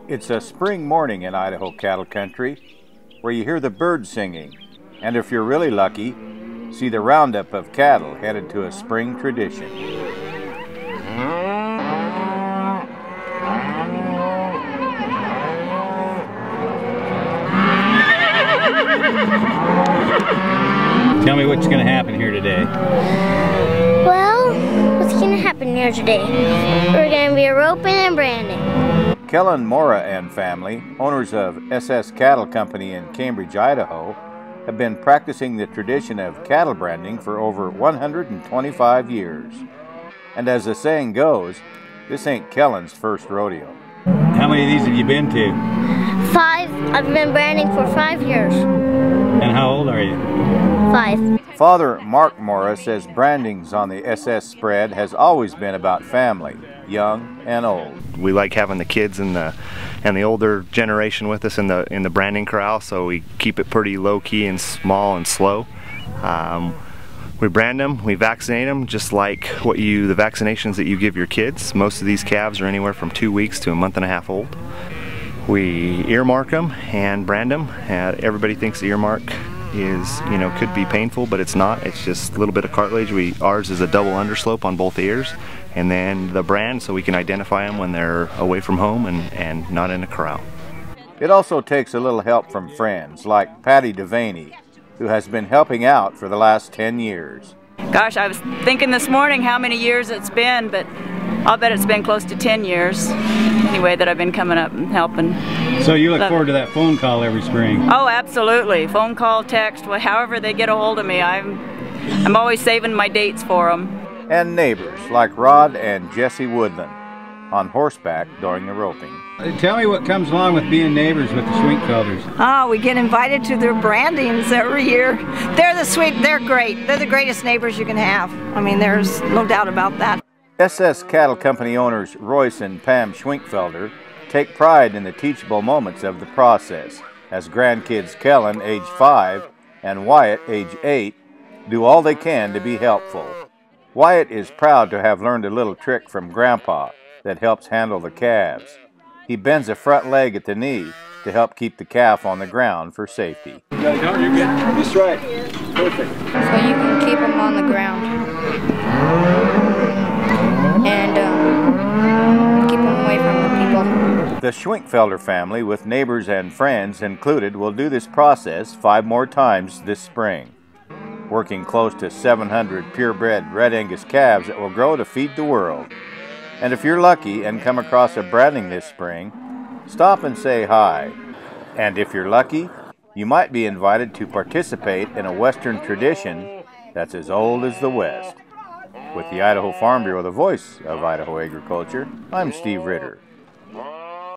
It's a spring morning in Idaho cattle country where you hear the birds singing, and if you're really lucky, see the roundup of cattle headed to a spring tradition. Tell me what's going to happen here today. Well, what's going to happen here today? We're going to be roping and branding. Kellan, Moura, and family, owners of SS Cattle Company in Cambridge, Idaho, have been practicing the tradition of cattle branding for over 125 years. And as the saying goes, this ain't Kellan's first rodeo. How many of these have you been to? 5. I've been branding for 5 years. And how old are you? 5. Father Mark Moura says brandings on the SS spread has always been about family, young and old. We like having the kids and the older generation with us in the branding corral, so we keep it pretty low key and small and slow. We brand them, we vaccinate them, just like the vaccinations that you give your kids. Most of these calves are anywhere from 2 weeks to a month and a half old. We earmark them and brand them. Everybody thinks the earmark is, could be painful, but it's not. It's just a little bit of cartilage. Ours is a double underslope on both ears, and then the brand so we can identify them when they're away from home and not in a corral. It also takes a little help from friends like Patty DeVeny, who has been helping out for the last 10 years. Gosh, I was thinking this morning how many years it's been, but I'll bet it's been close to 10 years anyway that I've been coming up and helping. So you look forward to that phone call every spring? Oh, absolutely. Phone call, text, however they get a hold of me. I'm always saving my dates for them. And neighbors like Rod and Jessie Woodland on horseback during the roping. Tell me what comes along with being neighbors with the Schwinkfelders. Oh, we get invited to their brandings every year. They're great. They're the greatest neighbors you can have. I mean, there's no doubt about that. SS Cattle Company owners Royce and Pam Schwinkfelder take pride in the teachable moments of the process, as grandkids Kellan, age 5, and Wyatt, age 8, do all they can to be helpful. Wyatt is proud to have learned a little trick from Grandpa that helps handle the calves. He bends a front leg at the knee to help keep the calf on the ground for safety. You're good. That's right. Perfect. So you can keep them on the ground and keep them away from the people. The Schwinkfelder family, with neighbors and friends included, will do this process 5 more times this spring, working close to 700 purebred Red Angus calves that will grow to feed the world. And if you're lucky and come across a branding this spring, stop and say hi. And if you're lucky, you might be invited to participate in a Western tradition that's as old as the West. With the Idaho Farm Bureau, the voice of Idaho agriculture, I'm Steve Ritter.